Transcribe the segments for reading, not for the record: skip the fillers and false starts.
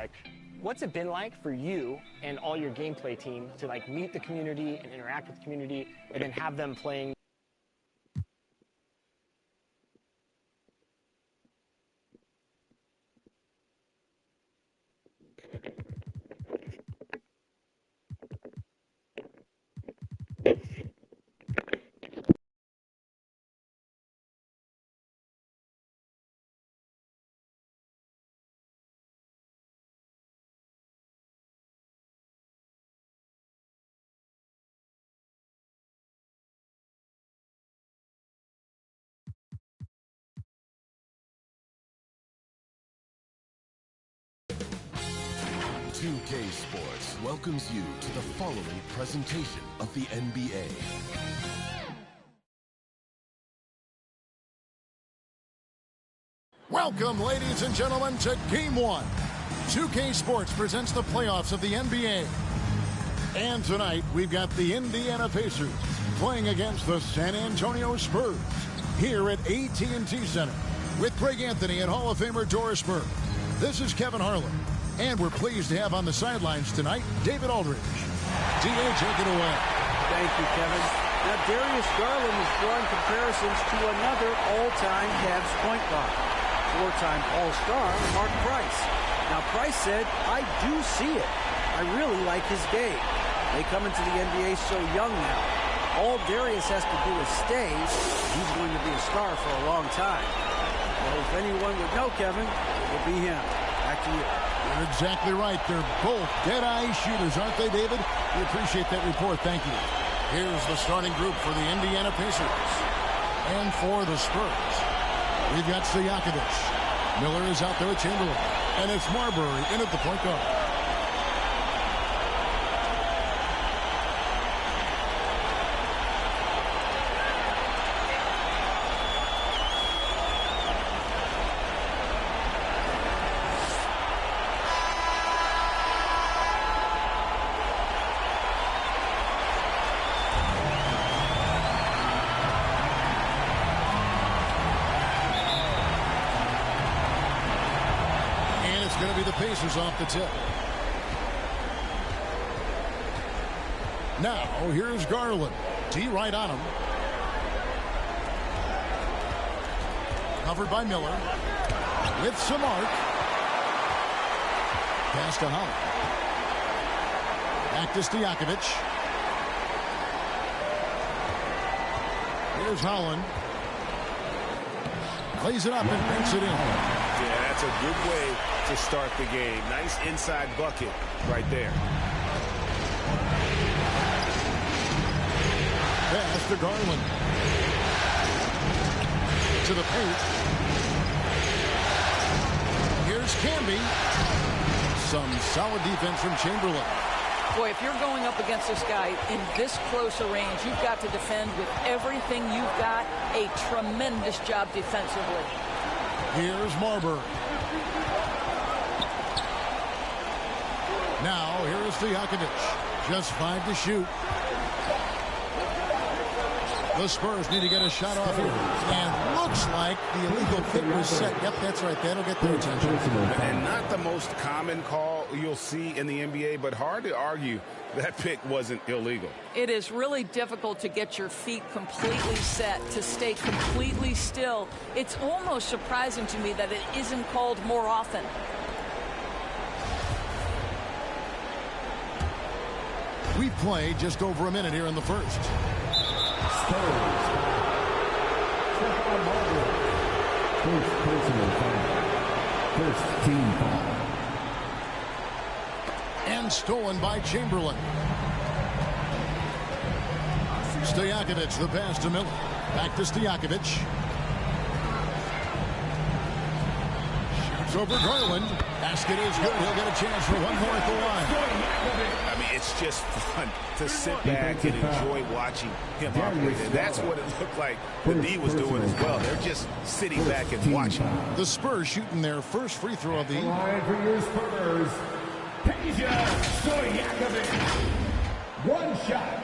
Like, what's it been like for you and all your gameplay team to like meet the community and interact with the community and then have them playing? 2K Sports welcomes you to the following presentation of the NBA. Welcome, ladies and gentlemen, to Game 1. 2K Sports presents the playoffs of the NBA. And tonight, we've got the Indiana Pacers playing against the San Antonio Spurs here at AT&T Center with Greg Anthony and Hall of Famer Doris Burke. This is Kevin Harlan, and we're pleased to have on the sidelines tonight David Aldridge. D.A., take it away. Thank you, Kevin. Now, Darius Garland is drawing comparisons to another all-time Cavs point guard, four-time All-Star Mark Price. Now, Price said, "I do see it. I really like his game." They come into the NBA so young now. All Darius has to do is stay. He's going to be a star for a long time. Well, if anyone would know, Kevin, it would be him. Back to you. You're exactly right. They're both dead-eye shooters, aren't they, David? We appreciate that report. Thank you. Here's the starting group for the Indiana Pacers. And for the Spurs, we've got Stojakovic. Miller is out there with Chamberlain. And it's Marbury in at the point guard. Going to be the Pacers off the tip. Now, here's Garland. D right on him. Covered by Miller. With some arc. Pass to Holland. Back to Stojakovic. Here's Holland. Plays it up and banks it in. Yeah, that's a good way to start the game. Nice inside bucket right there. Pass to Garland. To the paint. Here's Camby. Some solid defense from Chamberlain. Boy, if you're going up against this guy in this close a range, you've got to defend with everything you've got. A tremendous job defensively. Here's Marbury. Now, here's Stojakovic. Just 5 to shoot. The Spurs need to get a shot off here. And looks like the illegal kick was set. Yep, that's right. That'll get their attention. And not the most common call you'll see in the NBA, but hard to argue that pick wasn't illegal. It is really difficult to get your feet completely set, to stay completely still. It's almost surprising to me that it isn't called more often. We've played just over a minute here in the first. Spurs. First personal foul. First team foul. And stolen by Chamberlain. Stojakovic, the pass to Miller. Back to Stojakovic. Shoots over Garland. Basket is good. He'll get a chance for one more at the line. I mean, it's just fun to sit back and enjoy watching him operate. And that's what it looked like the D was doing as well. They're just sitting back and watching. The Spurs shooting their first free throw of the evening. Line for your Spurs. Stojakovic. One shot.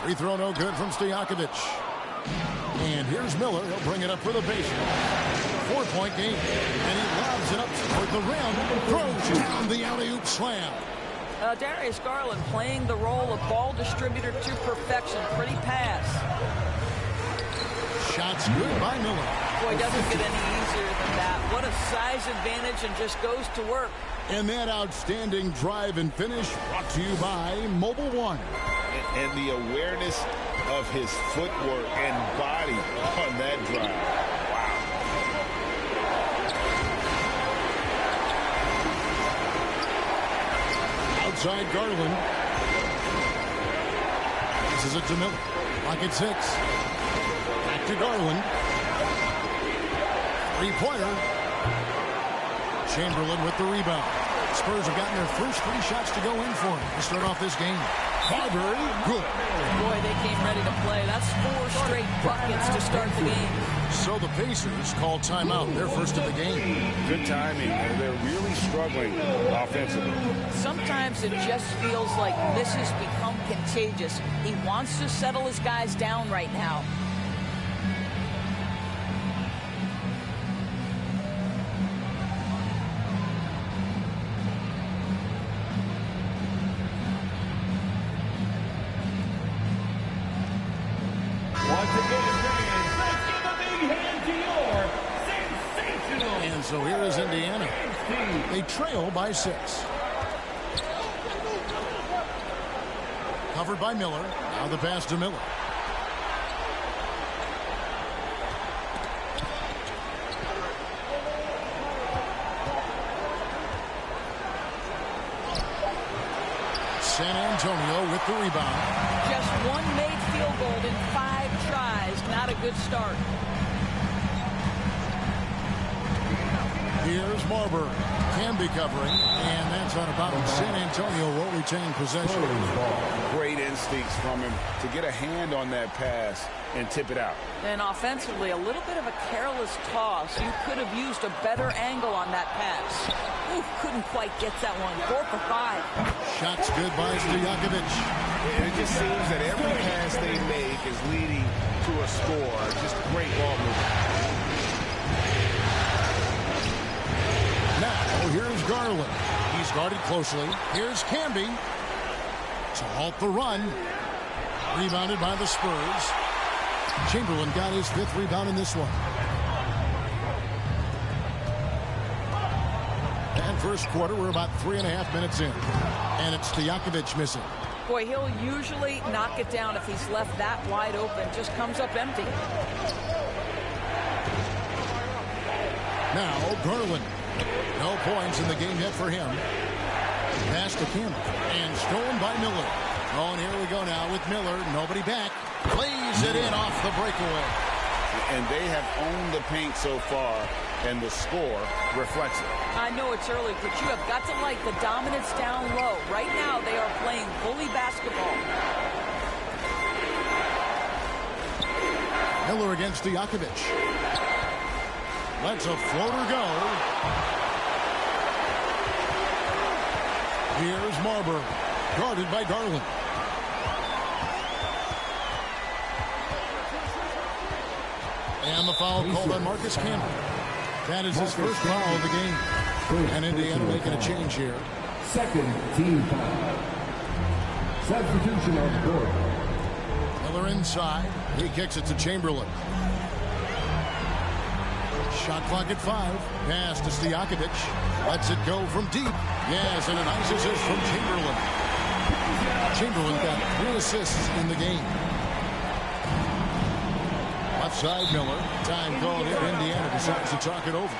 Free throw no good from Stojakovic. And here's Miller. He'll bring it up for the Pacers. 4-point game. And he lobs it up toward the rim. Throws down the alley-oop slam. Darius Garland playing the role of ball distributor to perfection. Pretty pass. Shots good by Miller. Boy, doesn't get any easier than that. What a size advantage, and just goes to work. And that outstanding drive and finish brought to you by Mobile One. And the awareness of his footwork and body on that drive. Wow. Outside Garland. This is it to Miller. Clock at 6. Back to Garland. Three-pointer. Chamberlain with the rebound. Spurs have gotten their first 3 shots to go in for him to start off this game. Starbury, good. Boy, they came ready to play. That's 4 straight buckets to start the game. So the Pacers call timeout, their first of the game. Good timing. They're really struggling offensively. Sometimes it just feels like misses become contagious. He wants to settle his guys down right now. So here is Indiana. They trail by 6. Covered by Miller. Now the pass to Miller. San Antonio with the rebound. Just 1 made field goal in 5 tries. Not a good start. Here's Marbury. Can be covering, and that's on about him. San Antonio will retain possession. Great instincts from him to get a hand on that pass and tip it out. And offensively, a little bit of a careless toss. You could have used a better angle on that pass. Ooh, couldn't quite get that one. 4 for 5. Shots good by Stojakovic. And it just seems that every pass they make is leading to a score. Just great ball movement. Now, here's Garland. He's guarded closely. Here's Camby to halt the run. Rebounded by the Spurs. Chamberlain got his 5th rebound in this one. And first quarter, we're about 3.5 minutes in. And it's Stojakovic missing. Boy, he'll usually knock it down if he's left that wide open. Just comes up empty. Now, Garland. No points in the game yet for him. Pass to Campbell. And stolen by Miller. Oh, and here we go now with Miller. Nobody back. Plays it in off the breakaway. And they have owned the paint so far, and the score reflects it. I know it's early, but you have got to like the dominance down low. Right now, they are playing bully basketball. Miller against Stojakovic. Lets a floater go. Here's Marbury, guarded by Garland. And the foul called on Marcus Campbell. That is his first foul of the game. And Indiana making a change here. Second team foul. Substitution on the board. Miller inside. He kicks it to Chamberlain. Shot clock at 5. Pass to Stojakovic. Lets it go from deep. Yes, and a nice assist from Chamberlain. Chamberlain got 3 assists in the game. Left side Miller. Time called here. Indiana decides to talk it over.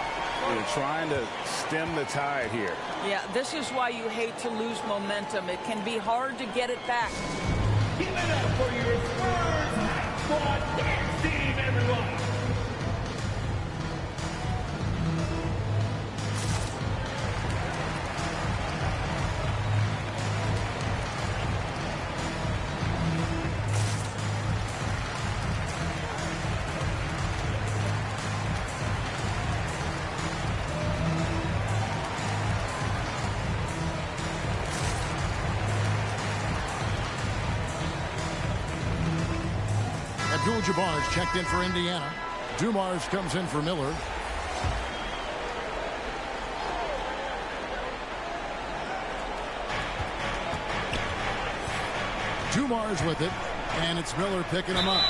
They're trying to stem the tide here. Yeah, this is why you hate to lose momentum. It can be hard to get it back. Give it up for your Spurs Squad dance team, everyone. Abdul-Jabbar's checked in for Indiana. Dumars comes in for Miller. Dumars with it, and it's Miller picking him up.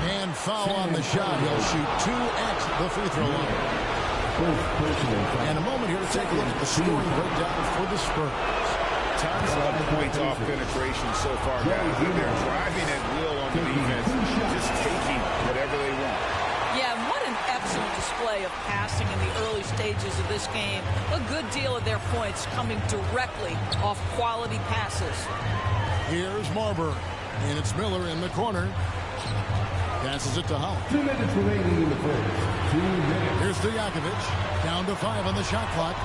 And foul on the shot. He'll shoot 2 at the free throw line. And a moment here to take a look at the scoring breakdown for the Spurs. Tons of points off penetration so far, guys. They're driving at will on the defense, just taking whatever they want. Yeah, and what an excellent display of passing in the early stages of this game. A good deal of their points coming directly off quality passes. Here's Marbury. And it's Miller in the corner. Passes it to Holland. 2 minutes remaining in the first. 2 minutes. Here's Stojakovic. Down to 5 on the shot clock.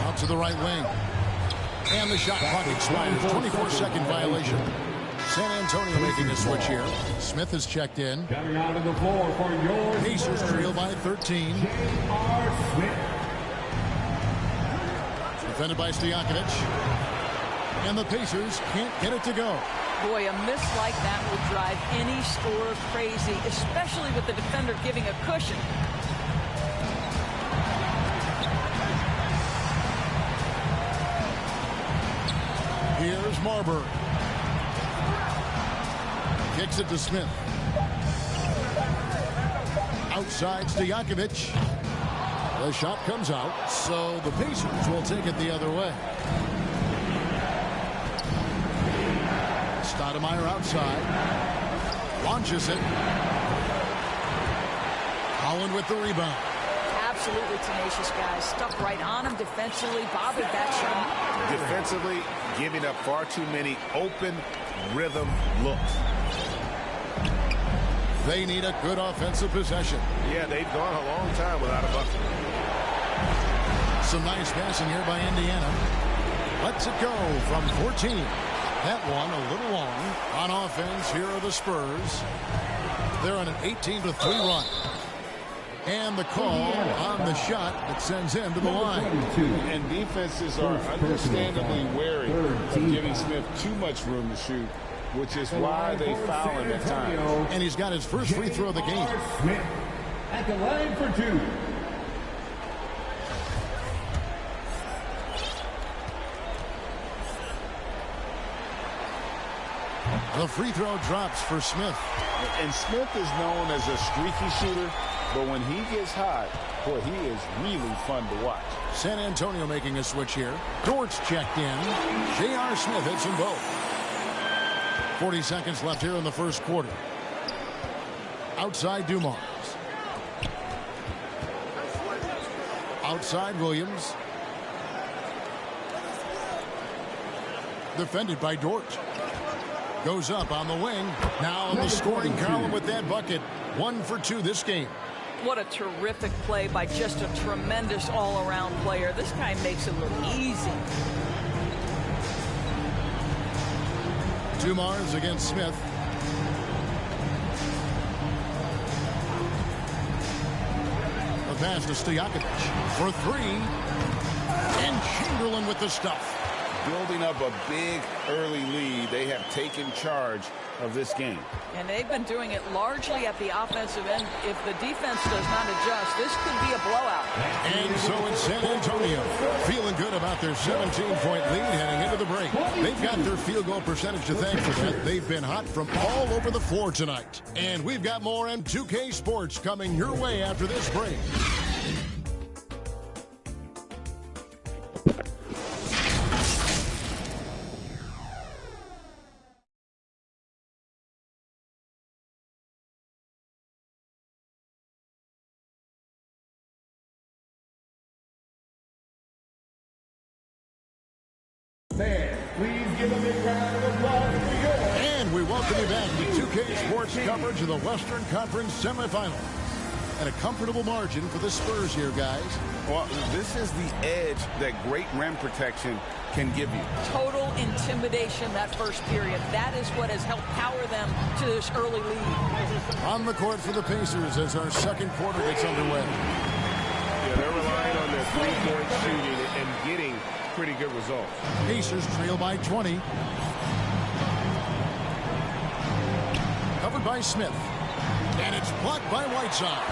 Out to the right wing. And the shot clock expires. 24-second violation. San Antonio making a switch here. Smith has checked in. Coming out of the floor for your Pacers trail by 13. J.R. Smith. Defended by Stojakovic. And the Pacers can't get it to go. Boy, a miss like that will drive any scorer crazy, especially with the defender giving a cushion. Here's Marbury. Kicks it to Smith. Outside Stojakovic. The shot comes out, so the Pacers will take it the other way. Stoudemire outside. Launches it. Holland with the rebound. Absolutely tenacious guys. Stuck right on him defensively. Bothered that shot. Defensively, giving up far too many open rhythm looks. They need a good offensive possession. Yeah, they've gone a long time without a bucket. Some nice passing here by Indiana. Lets it go from 14. That one a little long. On offense, here are the Spurs. They're on an 18-3 run. And the call on the shot that sends him to the line. And defenses are understandably wary of giving Smith too much room to shoot, which is why they foul him at times. And he's got his first free throw of the game. Smith at the line for 2. The free throw drops for Smith. And Smith is known as a streaky shooter, but when he gets hot, boy, he is really fun to watch. San Antonio making a switch here. Dort's checked in. J.R. Smith hits them both. 40 seconds left here in the first quarter. Outside Dumars. Outside Williams. Defended by Dort. Goes up on the wing. Now in the scoring column with that bucket. 1 for 2 this game. What a terrific play by just a tremendous all-around player. This guy makes it look easy. Dumars against Smith. The pass to Stojakovic for 3. And Chamberlain with the stuff. Building up a big early lead, they have taken charge of this game. And they've been doing it largely at the offensive end. If the defense does not adjust, this could be a blowout. And so it's San Antonio feeling good about their 17-point lead heading into the break. They've got their field goal percentage to thank for that. They've been hot from all over the floor tonight. And we've got more M2K Sports coming your way after this break. Fans, please give a big round of applause for yours. And we welcome you back to 2K Sports coverage of the Western Conference semifinals. And a comfortable margin for the Spurs here, guys. Well, this is the edge that great rim protection can give you. Total intimidation that first period. That is what has helped power them to this early lead. On the court for the Pacers as our second quarter gets underway. Yeah, they're relying on their three-point shooting and getting pretty good results. Pacers trail by 20. Covered by Smith. And it's blocked by Whiteside.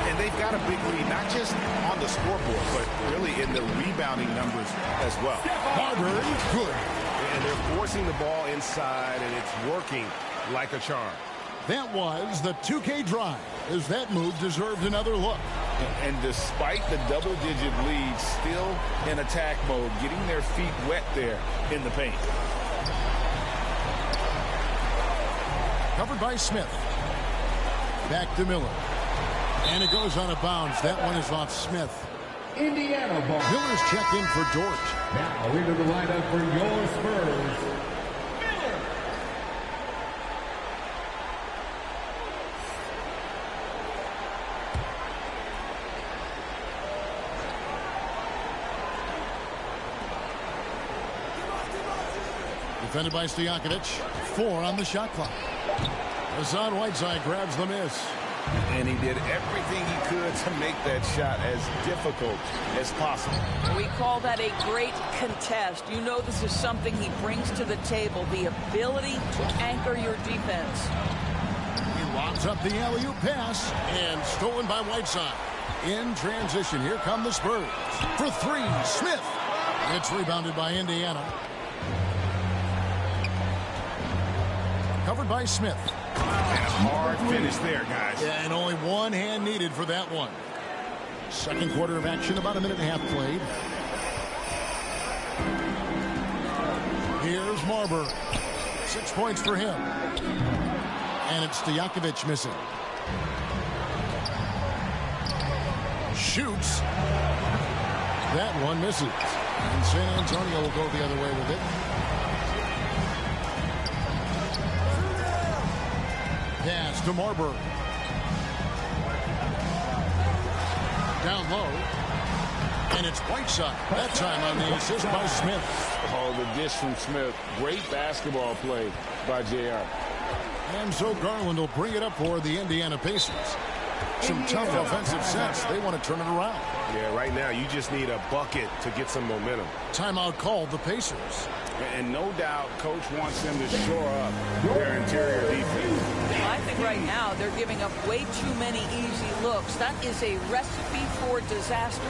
And they've got a big lead, not just on the scoreboard, but really in the rebounding numbers as well. Marbury, good. And they're forcing the ball inside, and it's working like a charm. That was the 2K drive, as that move deserved another look. And despite the double-digit lead, still in attack mode, getting their feet wet there in the paint. Covered by Smith. Back to Miller. And it goes on a bounce. That one is off Smith. Indiana ball. Miller's checked in for Dort. Now into the lineup for your Spurs. Defended by Stojakovic. 4 on the shot clock. Hassan Whiteside grabs the miss. And he did everything he could to make that shot as difficult as possible. We call that a great contest. You know this is something he brings to the table, the ability to anchor your defense. He lobs up the alley-oop pass and stolen by Whiteside. In transition, here come the Spurs. For 3, Smith. It's rebounded by Indiana. Covered by Smith. And a hard finish there, guys. Yeah, and only one hand needed for that one. Second quarter of action, about a minute and a half played. Here's Marbury. 6 points for him. And it's Stojakovic missing. Shoots. That one misses. And San Antonio will go the other way with it. Pass to Marbury. Down low. And it's Whiteside. That time on the assist by Smith. Oh, the dish from Smith. Great basketball play by JR. And so Garland will bring it up for the Indiana Pacers. Some tough offensive sets. They want to turn it around. Yeah, right now you just need a bucket to get some momentum. Timeout called the Pacers. And no doubt Coach wants them to shore up their interior defense. I think right now they're giving up way too many easy looks. That is a recipe for disaster.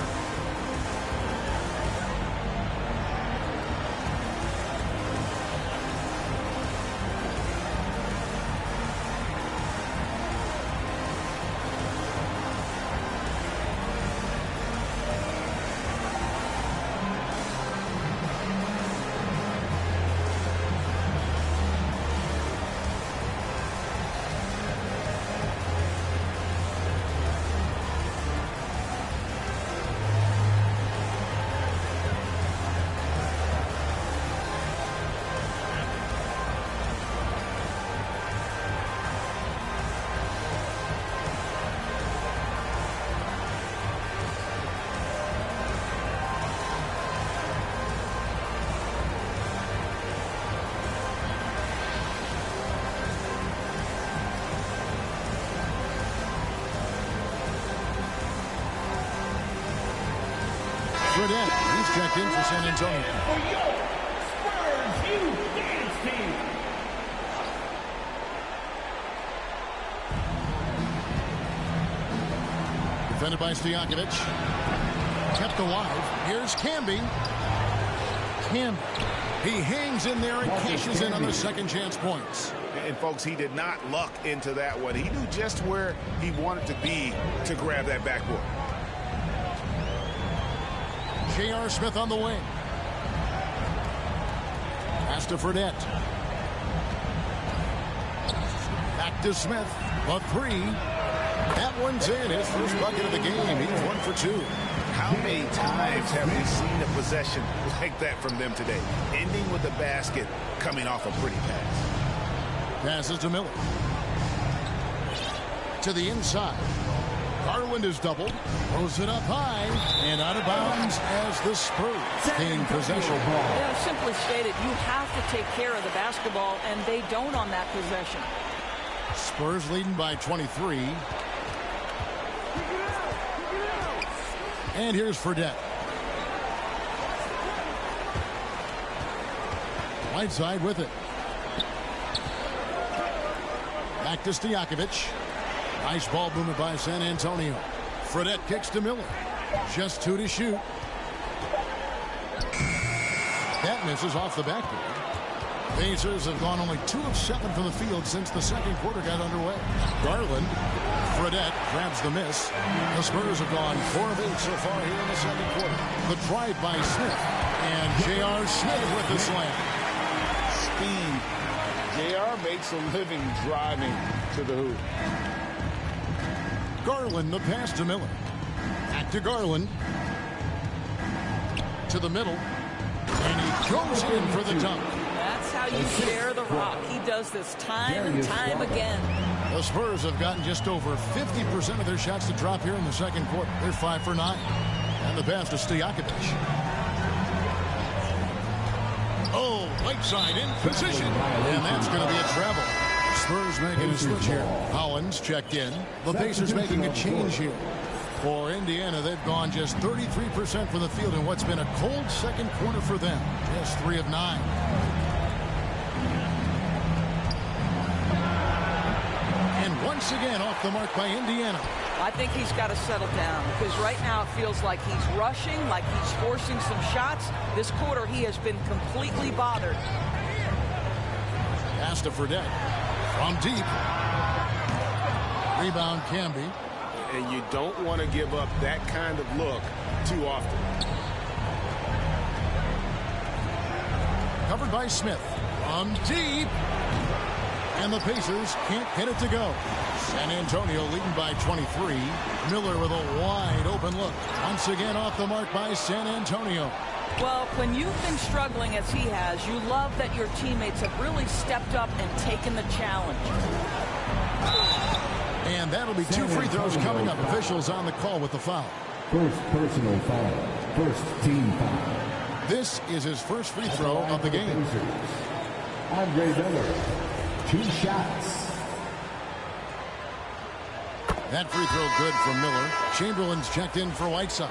He's checked in for San Antonio. For your Spurs Youth Dance Team. Defended by Stojakovic. Kept alive. Here's Camby. He hangs in there and cashes in on the second chance points. And folks, he did not luck into that one. He knew just where he wanted to be to grab that backboard. J.R. Smith on the wing. Pass to Fredette. Back to Smith. A 3. That one's in. His first bucket of the game. He's 1 for 2. How many times have we seen a possession like that from them today? Ending with the basket, coming off a pretty pass. Passes to Miller. To the inside. Garland is doubled. Throws it up high. And out of bounds as the Spurs gain possession. Yeah, simply stated, you have to take care of the basketball, and they don't on that possession. Spurs leading by 23. And here's Fredette. Whiteside with it. Back to Stojakovic. Nice ball movement by San Antonio. Fredette kicks to Miller. Just 2 to shoot. That misses off the backboard. Pacers have gone only 2 of 7 from the field since the second quarter got underway. Garland. Fredette grabs the miss. The Spurs have gone 4 of 8 so far here in the second quarter. The drive by Smith. And J.R. Smith with the slam. Speed. JR makes a living driving to the hoop. Garland, the pass to Miller. Back to Garland. To the middle. And he goes in for the dunk. That's how you share the rock. He does this time and time again. The Spurs have gotten just over 50% of their shots to drop here in the second quarter. They're 5 for 9. And the pass to Stojakovic. Oh, right side in position. And that's going to be a travel. Spurs making a switch here. Hollins checked in. The Pacers making a change here. For Indiana, they've gone just 33% from the field in what's been a cold second quarter for them. Just 3 of 9. And once again off the mark by Indiana. I think he's got to settle down because right now it feels like he's rushing, like he's forcing some shots. This quarter he has been completely bothered. Pass to Fredette. From deep. Rebound Camby. And you don't want to give up that kind of look too often. Covered by Smith. From deep. And the Pacers can't get it to go. San Antonio leading by 23. Miller with a wide open look. Once again off the mark by San Antonio. Well, when you've been struggling as he has, you love that your teammates have really stepped up and taken the challenge. And that'll be 2 free throws coming up. Officials on the call with the foul. First personal foul. First team foul. This is his first free throw of the game. Andre Miller. 2 shots. That free throw good from Miller. Chamberlain's checked in for Whiteside.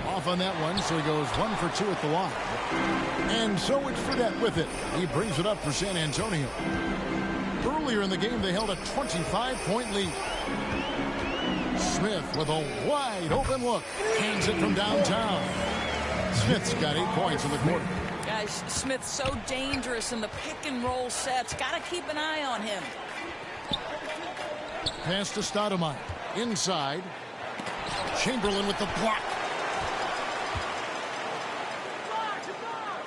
Off on that one, so he goes 1 for 2 at the line. And so it's Fredette with it. He brings it up for San Antonio. Earlier in the game, they held a 25-point lead. Smith with a wide open look. Hands it from downtown. Smith's got 8 points in the quarter. Guys, Smith's so dangerous in the pick-and-roll sets. Got to keep an eye on him. Pass to Stoudemire. Inside. Chamberlain with the block.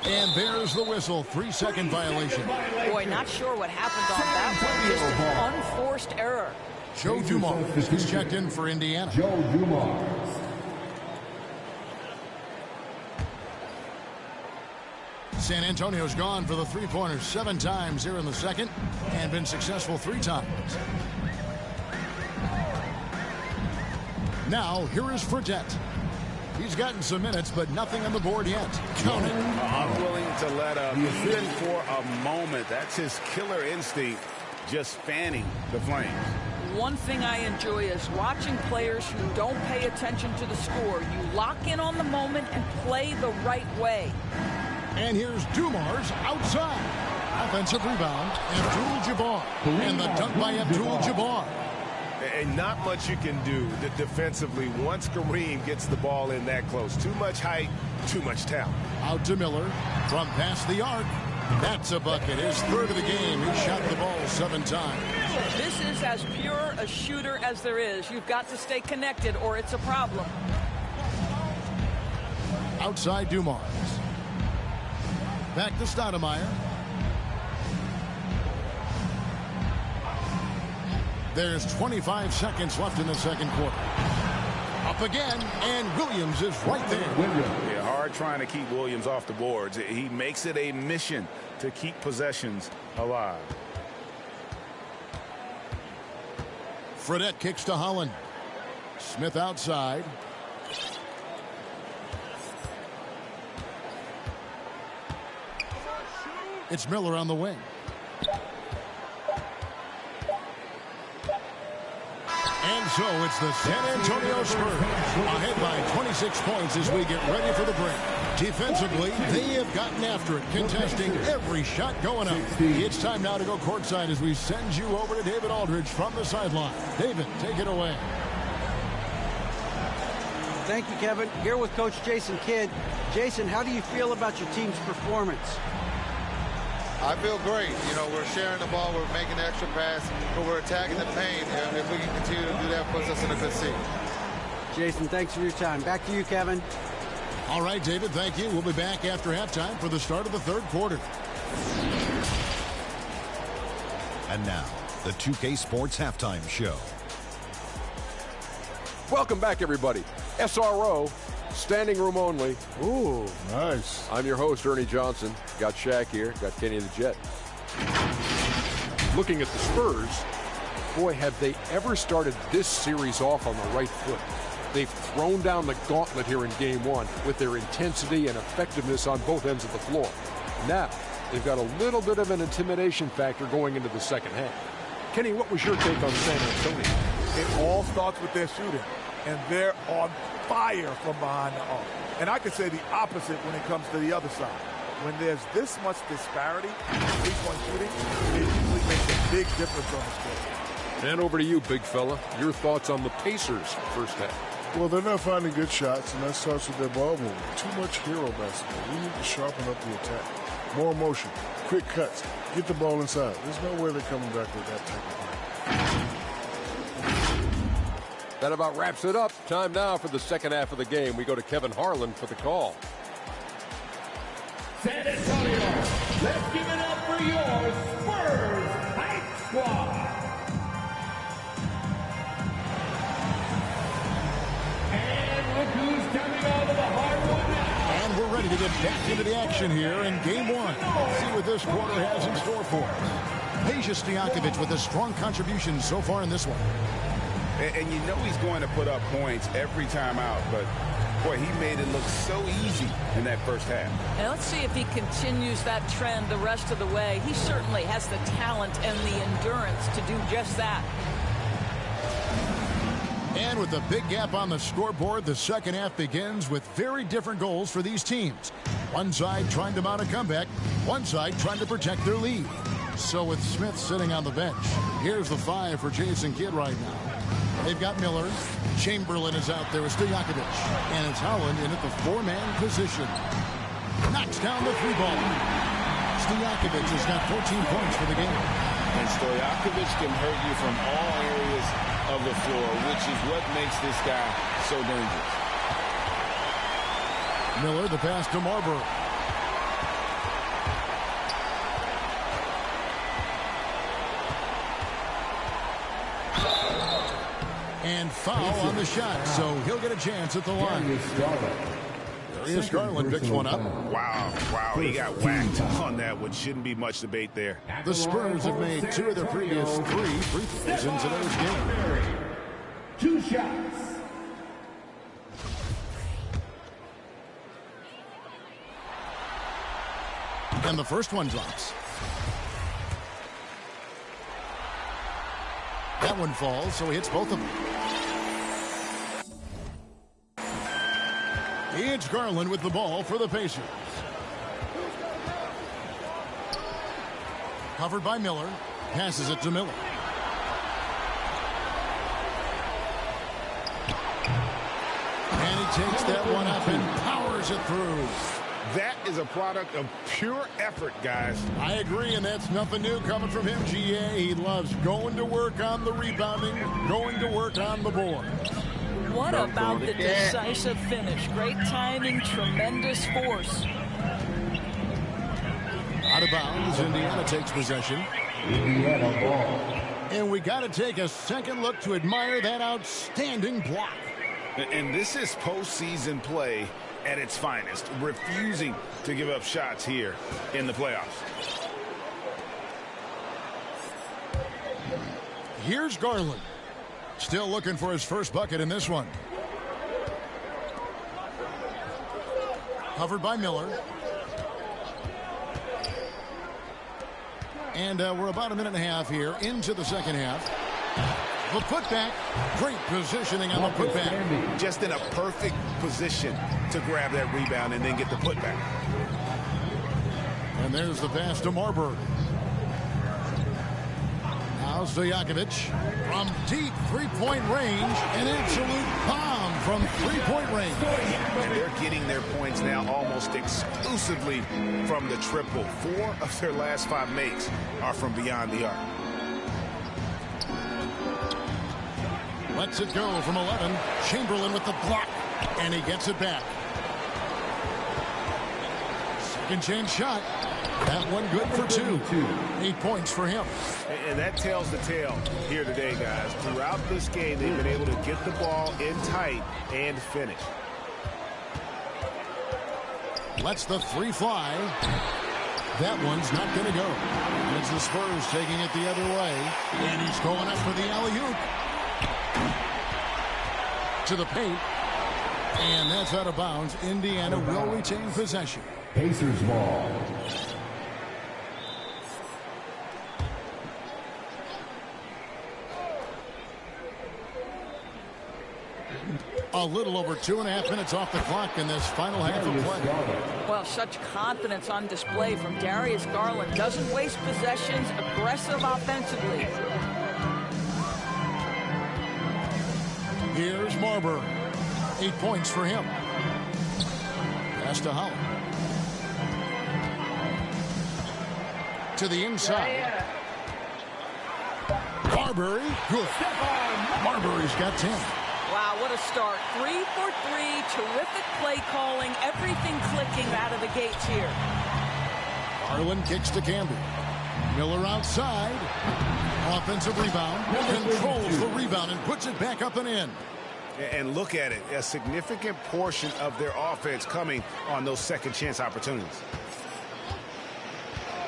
And there's the whistle. 3-second violation. Boy, not sure what happened on that one. Just an unforced error. Joe Dumars is checked in for Indiana. Joe Dumars. San Antonio's gone for the three-pointers 7 times here in the second and been successful 3 times. Now, here is Fredette. He's gotten some minutes, but nothing on the board yet. Count it. Unwilling to let up, even for a moment. That's his killer instinct, just fanning the flames. One thing I enjoy is watching players who don't pay attention to the score. You lock in on the moment and play the right way. And here's Dumars outside. Offensive rebound, Abdul-Jabbar. And the dunk by Abdul-Jabbar. And not much you can do defensively once Kareem gets the ball in that close. Too much height, too much talent. Out to Miller from past the arc. That's a bucket. His 3rd of the game. He shot the ball 7 times. This is as pure a shooter as there is. You've got to stay connected or it's a problem. Outside Dumars. Back to Stoudemire. There's 25 seconds left in the second quarter. Up again, and Williams is right there. Yeah, hard trying to keep Williams off the boards. He makes it a mission to keep possessions alive. Fredette kicks to Holland. Smith outside. It's Miller on the wing. And so it's the San Antonio Spurs ahead by 26 points as we get ready for the break. Defensively, they have gotten after it, contesting every shot going up. It's time now to go courtside as we send you over to David Aldridge from the sideline. David, take it away. Thank you, Kevin. Here with Coach Jason Kidd. Jason, how do you feel about your team's performance? I feel great. You know, we're sharing the ball, we're making the extra pass, but we're attacking the paint, and if we can continue to do that, puts us in a good seat. Jason, thanks for your time. Back to you, Kevin. All right, David, thank you. We'll be back after halftime for the start of the 3rd quarter. And now, the 2K Sports Halftime Show. Welcome back, everybody. SRO, standing room only. Ooh, nice. I'm your host, Ernie Johnson. Got Shaq here, got Kenny the Jet. Looking at the Spurs, boy, have they ever started this series off on the right foot. They've thrown down the gauntlet here in Game 1 with their intensity and effectiveness on both ends of the floor. Now, they've got a little bit of an intimidation factor going into the second half. Kenny, what was your take on San Antonio? It all starts with their shooting, and they're on fire from behind the arc. And I could say the opposite when it comes to the other side. When there's this much disparity in three-point shooting, it usually makes a big difference on the score. And over to you, big fella. Your thoughts on the Pacers' first half? Well, they're not finding good shots, and that starts with their ball movement. Too much hero basketball. We need to sharpen up the attack. More motion, quick cuts, get the ball inside. There's no way they're coming back with that type of play. That about wraps it up. Time now for the second half of the game. We go to Kevin Harlan for the call. San Antonio, let's give it up for your Spurs Hype Squad. Who's coming out of the hardwood now? And we're ready to get back into the action here in Game 1. Let's see what this quarter has in store for us. Peja Stojakovic with a strong contribution so far in this one. And you know he's going to put up points every time out, but boy, he made it look so easy in that first half. Now let's see if he continues that trend the rest of the way. He certainly has the talent and the endurance to do just that. And with a big gap on the scoreboard, the second half begins with very different goals for these teams. One side trying to mount a comeback, one side trying to protect their lead. So with Smith sitting on the bench, here's the 5 for Jason Kidd right now. They've got Miller. Chamberlain is out there with Stojakovic. And it's Holland in at the 4-man position. Knocks down the 3-ball. Stojakovic has got 14 points for the game. And Stojakovic can hurt you from all areas of the floor, which is what makes this guy so dangerous. Miller, the pass to Marbury. And foul on the shot, so he'll get a chance at the line. Darius Garland picks one up. Wow, he got whacked on that one. Shouldn't be much debate there. The Spurs have made 2 of their previous 3 free throws in today's game. 2 shots. And the first one drops. That one falls, so he hits both of them. It's Garland with the ball for the Pacers. Covered by Miller. Passes it to Miller. And he takes that one up and powers it through. That is a product of pure effort, guys. I agree, and that's nothing new coming from him, GA. He loves going to work on the rebounding, going to work on the board. What about the decisive finish? Great timing, tremendous force. Out of bounds, Indiana takes possession. Indiana ball. And we got to take a second look to admire that outstanding block. And this is postseason play at its finest, refusing to give up shots here in the playoffs. Here's Garland. Still looking for his first bucket in this one. Covered by Miller. And we're about a minute and a half here into the second half. The putback. Great positioning on the putback. Just in a perfect position to grab that rebound and then get the putback. And there's the pass to Marbury. Now Stojakovic from deep three-point range. An absolute bomb from three-point range. And they're getting their points now almost exclusively from the triple. 4 of their last 5 makes are from beyond the arc. Lets it go from 11. Chamberlain with the block. And he gets it back. Second chance shot. That one good for 2. 8 points for him. And that tells the tale here today, guys. Throughout this game, they've been able to get the ball in tight and finish. Lets the 3 fly. That one's not going to go. And it's the Spurs taking it the other way. And he's going up for the alley-oop. to the paint. And that's out of bounds. Indiana will retain possession. Pacers ball. A little over 2.5 minutes off the clock in this final half of play. Well, such confidence on display from Darius Garland. Doesn't waste possessions, aggressive offensively. Here's Marbury. 8 points for him. Pass to Holland. To the inside. Marbury, good. Marbury's got 10. Wow, what a start. 3 for 3, terrific play calling, everything clicking out of the gates here. Garland kicks to Camby. Miller outside. Offensive rebound. Controls the rebound and puts it back up and in. And look at it, a significant portion of their offense coming on those second chance opportunities.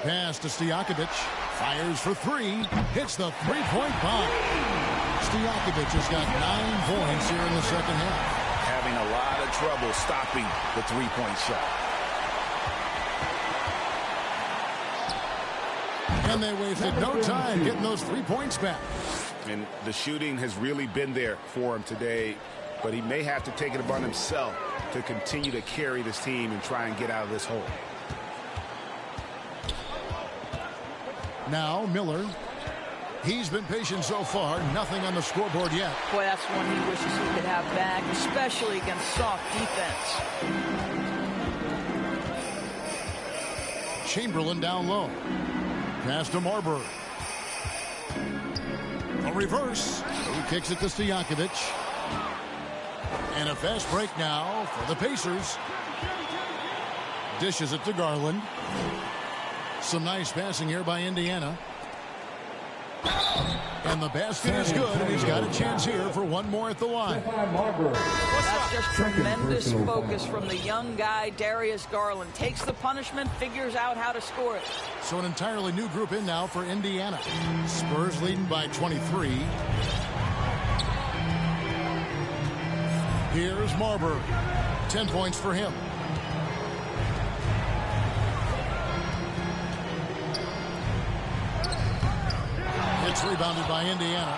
Pass to Stojakovic. Fires for 3. Hits the three-point bomb. Stojakovic has got 9 points here in the second half. Having a lot of trouble stopping the three-point shot. And they wasted no time getting those 3 points back. And the shooting has really been there for him today, but he may have to take it upon himself to continue to carry this team and try and get out of this hole. Now Miller. He's been patient so far. Nothing on the scoreboard yet. Boy, that's one he wishes he could have back, especially against soft defense. Chamberlain down low. Pass to Marbury. A reverse. He kicks it to Stojakovic. And a fast break now for the Pacers. Dishes it to Garland. Some nice passing here by Indiana. And the basket is good, and he's got a chance here for one more at the line. That's just tremendous focus from the young guy, Darius Garland. Takes the punishment, figures out how to score it. So an entirely new group in now for Indiana. Spurs leading by 23. Here's Marbury. 10 points for him. It's rebounded by Indiana.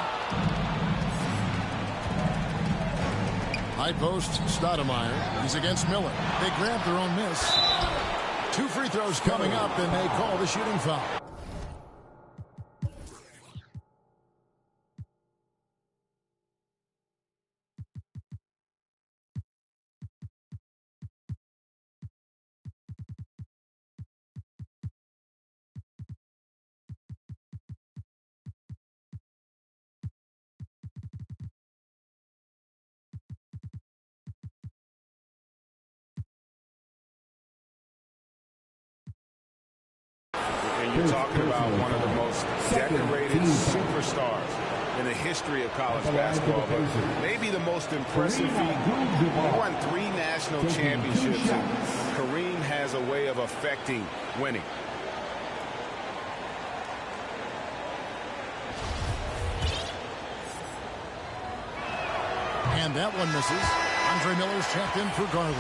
High post, Stoudemire. He's against Miller. They grab their own miss. 2 free throws coming up, and they call the shooting foul. And you're talking about one of the most decorated superstars in the history of college basketball, but maybe the most impressive feat. He won 3 national championships, and Kareem has a way of affecting winning. And that one misses. Andre Miller's checked in for Garland.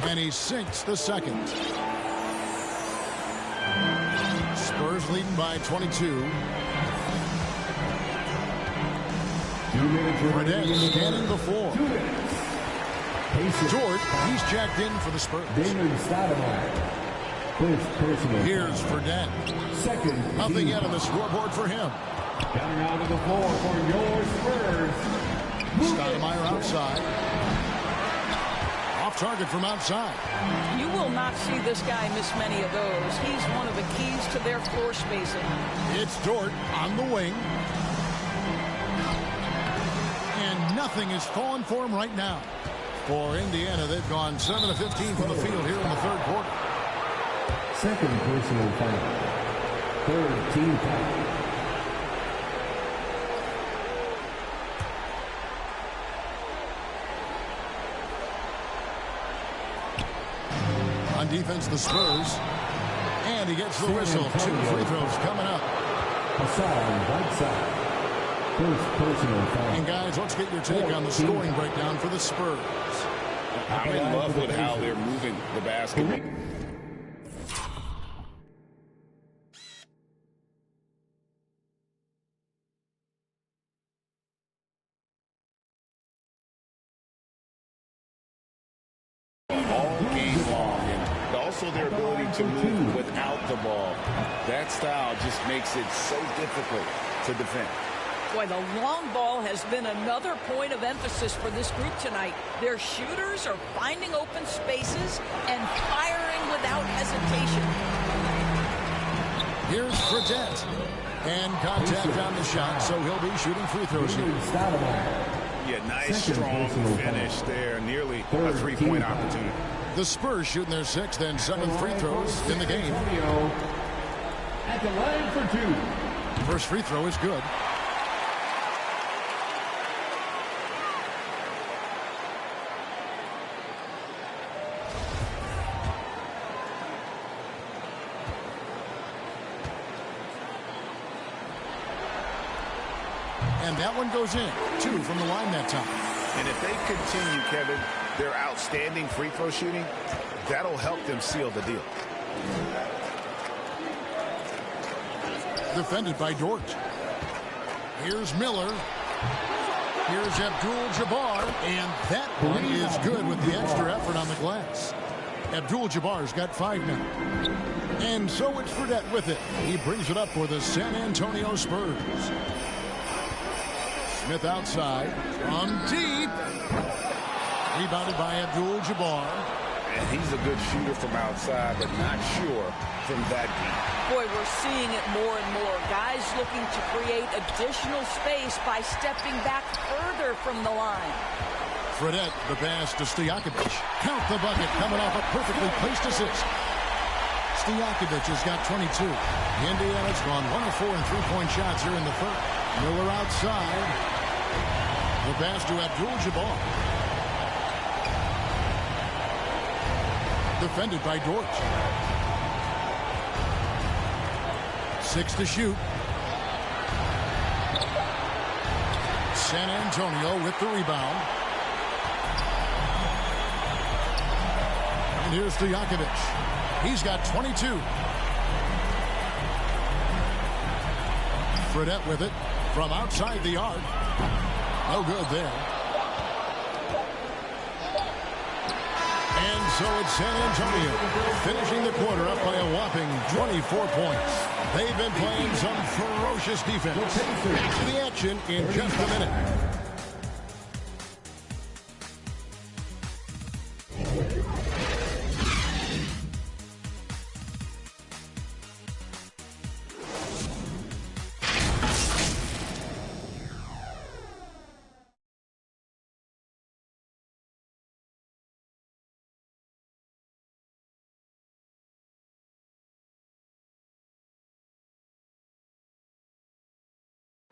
And he sinks the second. Spurs leading by 22. Fredette scanning the floor. Dort, he's checked in for the Spurs. Here's Fredette. Second. Nothing yet on the scoreboard for him. Coming out of the floor for your Spurs. Stoudemire outside. Off target from outside. You will not see this guy miss many of those. He's one of the keys to their floor spacing. It's Dort on the wing. And nothing is falling for him right now. For Indiana, they've gone 7 of 15 from the field here in the third quarter. Second personal foul. Third team foul. On defense, the Spurs. And he gets the whistle. 2 free throws coming up. Hassan, right side. First personal foul. And guys, let's get your take on the scoring breakdown for the Spurs. I'm in love with how they're moving the basketball. All game long, and also their ability to move without the ball. That style just makes it so difficult to defend. Boy, the long ball has been another point of emphasis for this group tonight. Their shooters are finding open spaces and firing without hesitation. Here's Fredette. And contact on the shot, so he'll be shooting free throws here. Yeah, nice, strong finish there. Nearly a three-point opportunity. The Spurs shooting their 6th and 7th free throws in the game. At the line for 2. First free throw is good. And that one goes in. 2 from the line that time. And if they continue, Kevin, their outstanding free throw shooting, that'll help them seal the deal. Defended by Dort. Here's Miller. Here's Abdul-Jabbar. And that one is good with the extra effort on the glass. Abdul-Jabbar's got 5 now. And so it's Fredette with it. He brings it up for the San Antonio Spurs. Smith outside. From deep. Rebounded by Abdul-Jabbar. And he's a good shooter from outside, but not sure from that deep. Boy, we're seeing it more and more. Guys looking to create additional space by stepping back further from the line. Fredette, the pass to Stojakovic. Count the bucket, coming off a perfectly placed assist. Stojakovic has got 22. Indiana's gone 1 of 4 in three-point shots here in the third. Miller outside. The pass to Abdul-Jabbar. Defended by Dort. 6 to shoot. San Antonio with the rebound. And here's Stojakovic. He's got 22. Fredette with it from outside the arc. No good there. And so it's San Antonio finishing the quarter up by a whopping 24 points. They've been playing some ferocious defense. Back to the action in just a minute.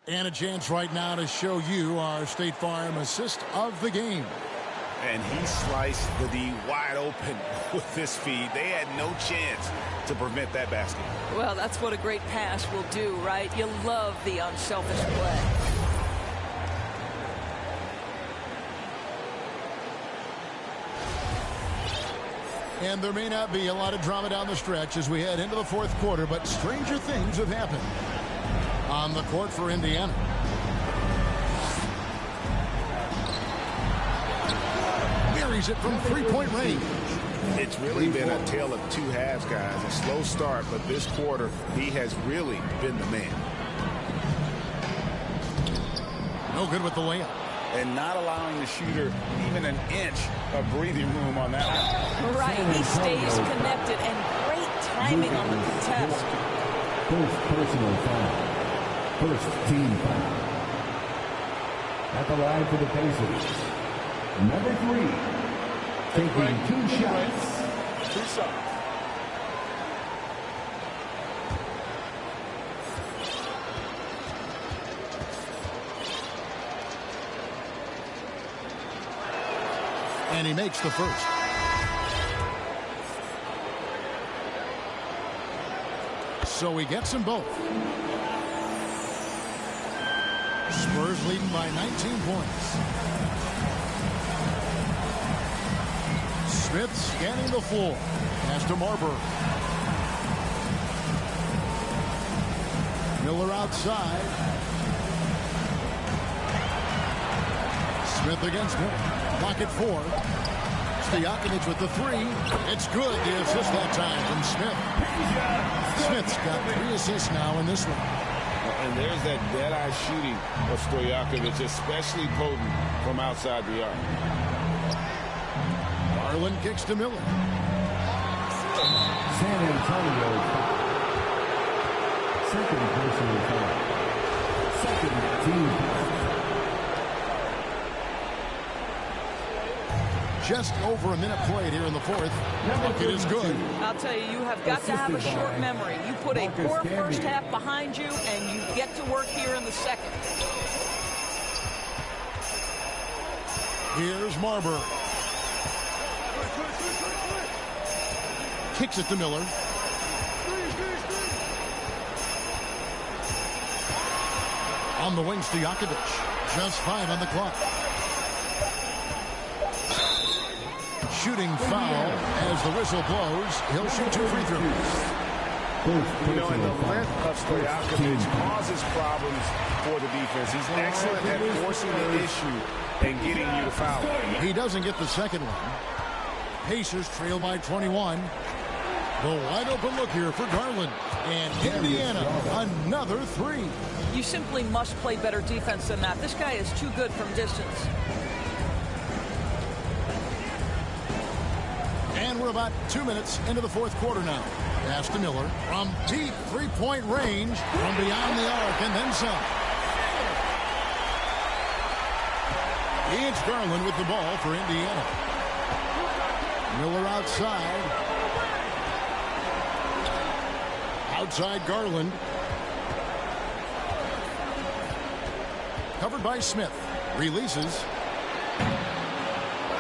And a chance right now to show you our State Farm assist of the game. And he sliced the D wide open with this feed. They had no chance to prevent that basket. Well, that's what a great pass will do, right? You love the unselfish play. And there may not be a lot of drama down the stretch as we head into the fourth quarter, but stranger things have happened on the court for Indiana. Buries it from three-point range. It's really been a tale of two halves, guys. A slow start, but this quarter, he has really been the man. No good with the layup. And not allowing the shooter even an inch of breathing room on that one. Right, he stays connected, and great timing on the contest. First personal foul. First team foul. At the line for the Pacers. Number 3. Taking 2 shots. 2 shots. And he makes the first. So he gets them both. Spurs leading by 19 points. Smith scanning the floor. Pass to Marbury. Miller outside. Smith against him. Pocket 4. Stojakovic with the 3. It's good. The assist that time from Smith. Smith's got 3 assists now in this one. And there's that dead-eye shooting of Stojakovic, especially potent from outside the arc. Garland kicks to Miller. San Antonio foul. Second personal foul. Second team foul. Just over a minute played here in the fourth. Bucket is good. I'll tell you, you have got to have a short memory. You put a poor first half behind you, and you get to work here in the second. Here's Marbury. Kicks it to Miller. On the wing, Stojakovic. Just 5 on the clock. Shooting foul as the whistle blows. He'll shoot 2 free throws. You know, and the length of Stojakovic causes problems for the defense. He's excellent at forcing the issue and getting you to foul. He doesn't get the second one. Pacers trail by 21. The wide open look here for Garland. And Indiana, another 3. You simply must play better defense than that. This guy is too good from distance. And we're about 2 minutes into the fourth quarter now. Pass to Miller from deep 3-point range, from beyond the arc, and then some. It's Garland with the ball for Indiana. Miller outside. Outside Garland. Covered by Smith. Releases.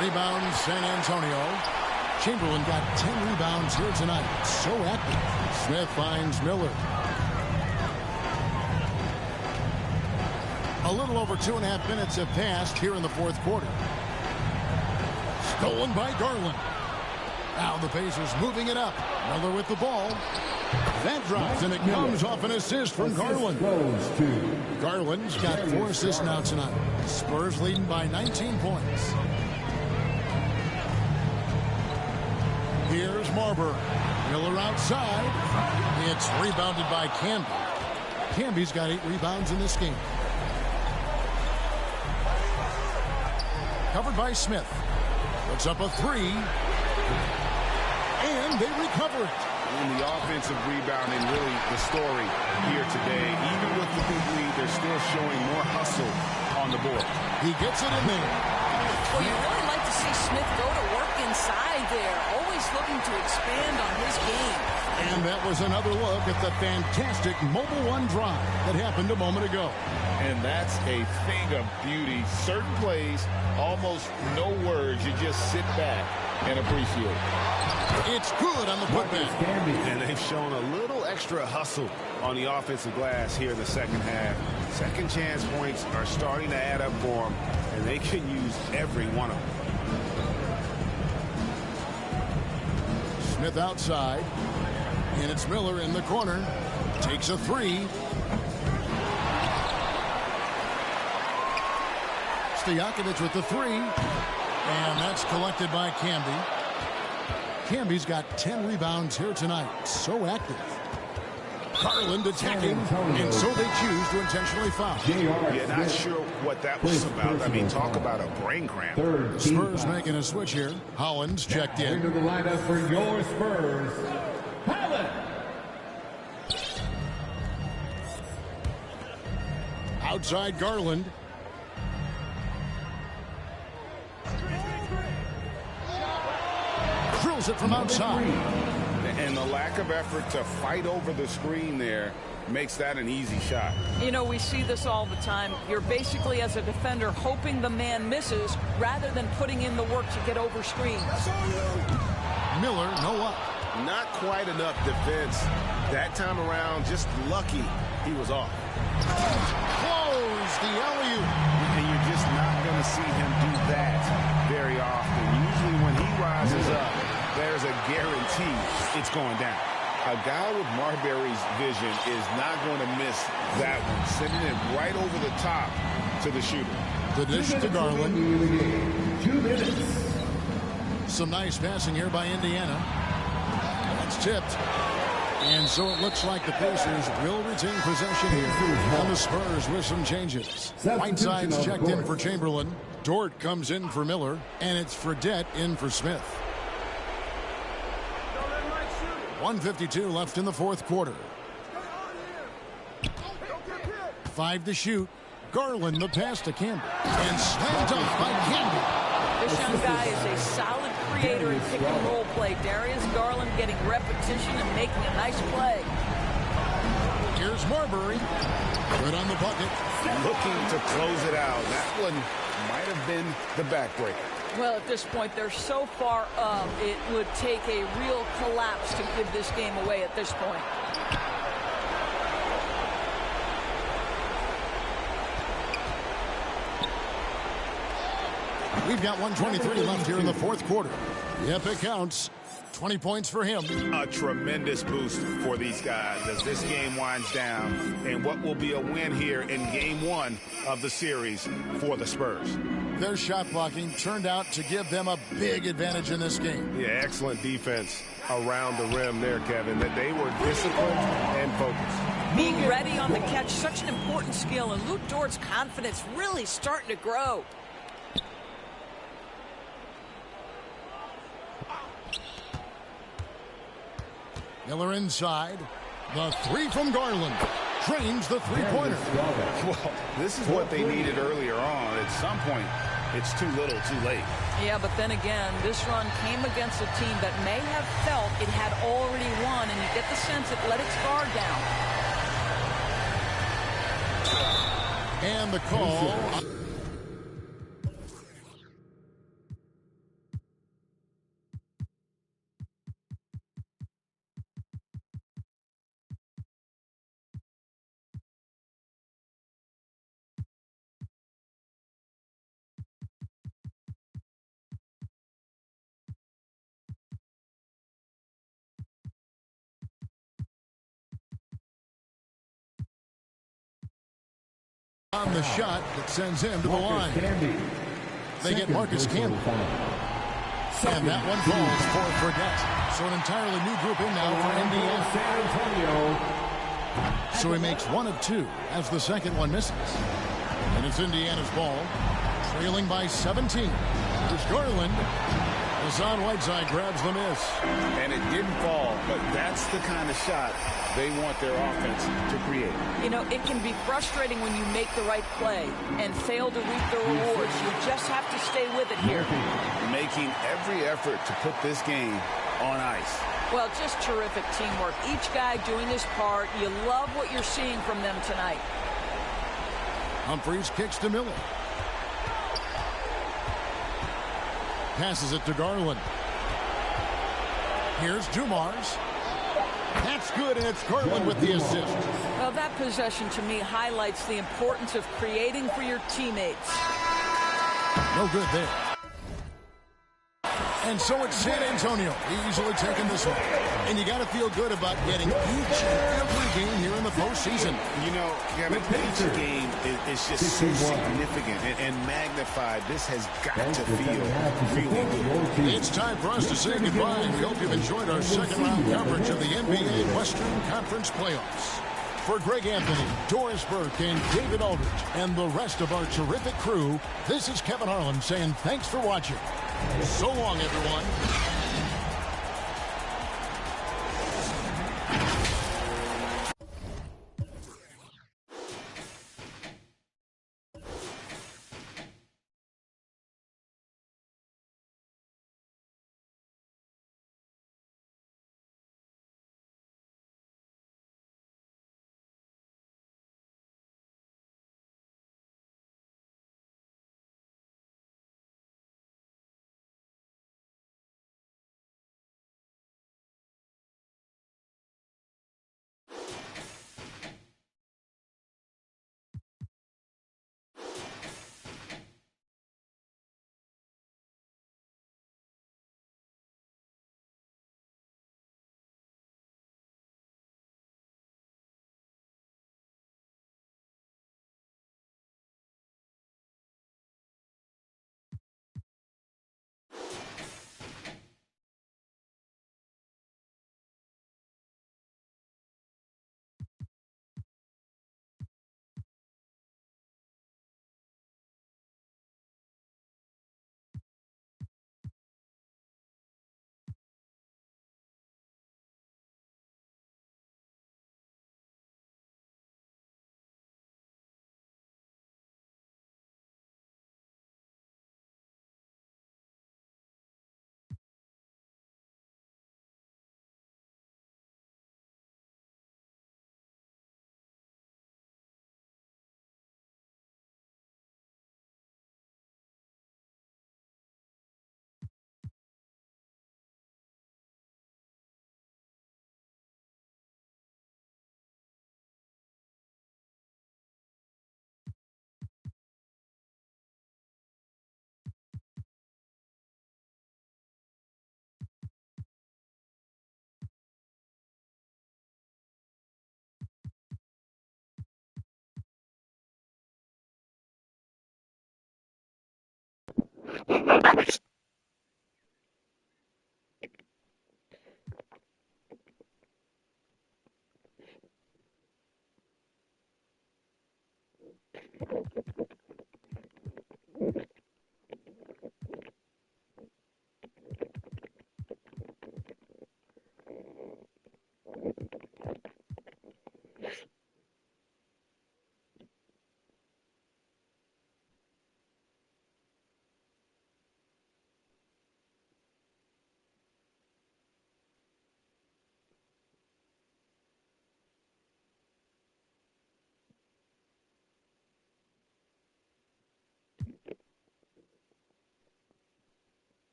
Rebound San Antonio. Chamberlain got 10 rebounds here tonight. So active. Smith finds Miller. A little over 2.5 minutes have passed here in the fourth quarter. Stolen by Garland. Now the Pacers moving it up. Miller with the ball. That drops, and it comes off an assist from Garland. Garland's got 4 assists now tonight. Spurs leading by 19 points. Here's Marbury. Miller outside. It's rebounded by Camby. Camby's got 8 rebounds in this game. Covered by Smith. Puts up a 3. And they recover it. In the offensive rebounding, really the story here today. Even with the big lead, they're still showing more hustle on the board. He gets it in there. Well, you really like to see Smith go to work inside there, always looking to expand on his game. And that was another look at the fantastic Mobile One drive that happened a moment ago. And that's a thing of beauty. Certain plays, almost no words. You just sit back and appreciate. It's good on the putback. And they've shown a little extra hustle on the offensive glass here in the second half. Second chance points are starting to add up for them, and they can use every one of them. Smith outside. And it's Miller in the corner. Takes a 3. Stojakovic with the 3. And that's collected by Camby. Camby's got 10 rebounds here tonight. So active. Garland attacking, and so they choose to intentionally foul. Yeah, not sure what that was about. I mean, talk about a brain cramp. Spurs making a switch here. Hollins checked in. Into the lineup for your Spurs, Holland. Outside Garland. Drills it from outside. And the lack of effort to fight over the screen there makes that an easy shot. You know, we see this all the time. You're basically, as a defender, hoping the man misses rather than putting in the work to get over screens. Miller, no up. Not quite enough defense That time around, just lucky he was off. Close the alley-oop. And you're just not going to see him do that very often. Usually when he rises up, there's a guarantee it's going down. A guy with Marbury's vision is not going to miss that one, sending it right over the top to the shooter. The dish to Garland. 2 minutes. Some nice passing here by Indiana. That's tipped. And so it looks like the Pacers will retain possession here. And the Spurs with some changes. Whiteside's checked in for Chamberlain. Dort comes in for Miller. And it's Fredette in for Smith. 1:52 left in the fourth quarter. 5 to shoot. Garland the pass to Campbell. And slammed up by Campbell. This young guy is a solid creator in pick-and-roll play. Darius Garland getting repetition and making a nice play. Here's Marbury. Good on the bucket. Looking to close it out. That one might have been the backbreaker. Well, at this point, they're so far up, it would take a real collapse to give this game away at this point. We've got 1:23 left here in the fourth quarter. Yep, it counts. 20 points for him. A tremendous boost for these guys as this game winds down and what will be a win here in game 1 of the series for the Spurs. Their shot blocking turned out to give them a big advantage in this game. Yeah, excellent defense around the rim there, Kevin, that they were disciplined and focused. Being ready on the catch, such an important skill, and Luke Dort's confidence really starting to grow. Miller inside. The three from Garland. Drains the three-pointer. Well, this is what they needed earlier on. At some point, it's too little, too late. Yeah, but then again, this run came against a team that may have felt it had already won, and you get the sense it let its guard down. And the call. On the shot that sends him to the line. They get Marcus Campbell. And that one falls for Fredette. So an entirely new group in now for Indiana. So he makes 1 of 2 as the second one misses. And it's Indiana's ball. Trailing by 17. Here's Garland. Hassan Whiteside grabs the miss. And it didn't fall, but that's the kind of shot they want their offense to create. You know, it can be frustrating when you make the right play and fail to reap the rewards. You just have to stay with it here. Making every effort to put this game on ice. Well, just terrific teamwork. Each guy doing his part. You love what you're seeing from them tonight. Humphries kicks to Miller. Passes it to Garland. Here's Dumars. That's good, and it's Garland with the assist. Well, that possession to me highlights the importance of creating for your teammates. No good there. And so it's San Antonio easily taking this one. And you got to feel good about getting each and every game here in the postseason. You know, Kevin, each game is just so significant and magnified. This has got to feel really good. It's time for us to say goodbye. We hope you've enjoyed our second round coverage of the NBA Western Conference Playoffs. For Greg Anthony, Doris Burke, and David Aldridge, and the rest of our terrific crew, this is Kevin Harlan saying thanks for watching. So long, everyone.